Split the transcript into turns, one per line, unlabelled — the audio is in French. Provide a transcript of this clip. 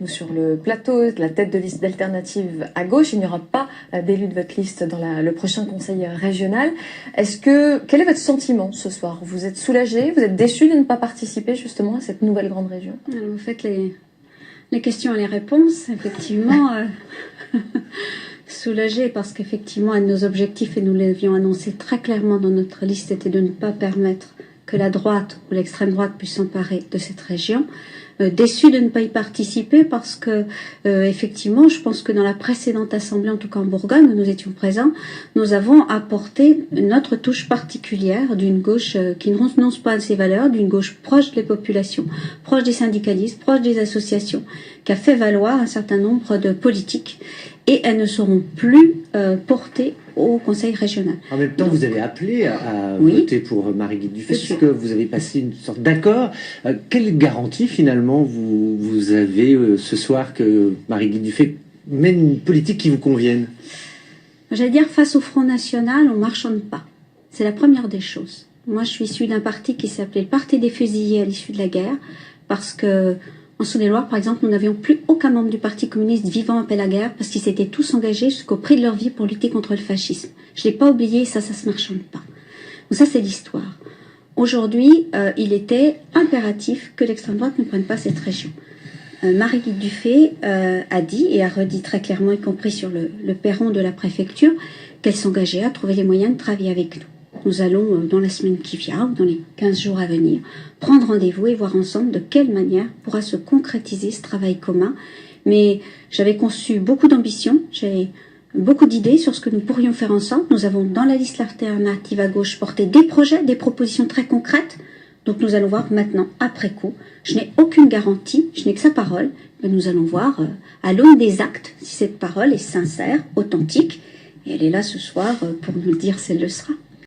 Sur le plateau, la tête de liste d'Alternative à gauche, il n'y aura pas d'élu de votre liste dans le prochain conseil régional. Quel est votre sentiment ce soir? Vous êtes soulagé? Vous êtes déçu de ne pas participer justement à cette nouvelle grande région?
Alors, vous faites les questions et les réponses, effectivement. Soulagé parce qu'effectivement, un de nos objectifs, et nous l'avions annoncé très clairement dans notre liste, c'était de ne pas permettre que la droite ou l'extrême droite puisse s'emparer de cette région. Déçu de ne pas y participer parce que effectivement, je pense que dans la précédente assemblée, en tout cas en Bourgogne, où nous étions présents, nous avons apporté notre touche particulière d'une gauche qui ne renonce pas à ses valeurs, d'une gauche proche des populations, proche des syndicalistes, proche des associations, qui a fait valoir un certain nombre de politiques, et elles ne seront plus portées au Conseil régional.
En même temps, vous avez appelé à voter pour Marie-Guilde Dufay, puisque vous avez passé une sorte d'accord. Quelle garantie, finalement, vous avez ce soir que Marie-Guilde Dufay mène une politique qui vous convienne?
J'allais dire, face au Front National, on ne marchande pas. C'est la première des choses. Moi, je suis issue d'un parti qui s'appelait le Parti des fusillés à l'issue de la guerre, parce que en Saône-et-Loire, par exemple, nous n'avions plus aucun membre du Parti communiste vivant après la guerre parce qu'ils s'étaient tous engagés jusqu'au prix de leur vie pour lutter contre le fascisme. Je ne l'ai pas oublié, ça se marchande pas. Donc ça, c'est l'histoire. Aujourd'hui, il était impératif que l'extrême droite ne prenne pas cette région. Marie-Guilde Dufay a dit, et a redit très clairement, y compris sur le perron de la préfecture, qu'elle s'engageait à trouver les moyens de travailler avec nous. Nous allons, dans la semaine qui vient, ou dans les 15 jours à venir, prendre rendez-vous et voir ensemble de quelle manière pourra se concrétiser ce travail commun. Mais j'avais conçu beaucoup d'ambition, j'avais beaucoup d'idées sur ce que nous pourrions faire ensemble. Nous avons, dans la liste alternative à gauche, porté des projets, des propositions très concrètes. Donc nous allons voir maintenant, après coup. Je n'ai aucune garantie, je n'ai que sa parole. Mais nous allons voir, à l'aune des actes, si cette parole est sincère, authentique. Et elle est là ce soir pour nous le dire si elle le sera.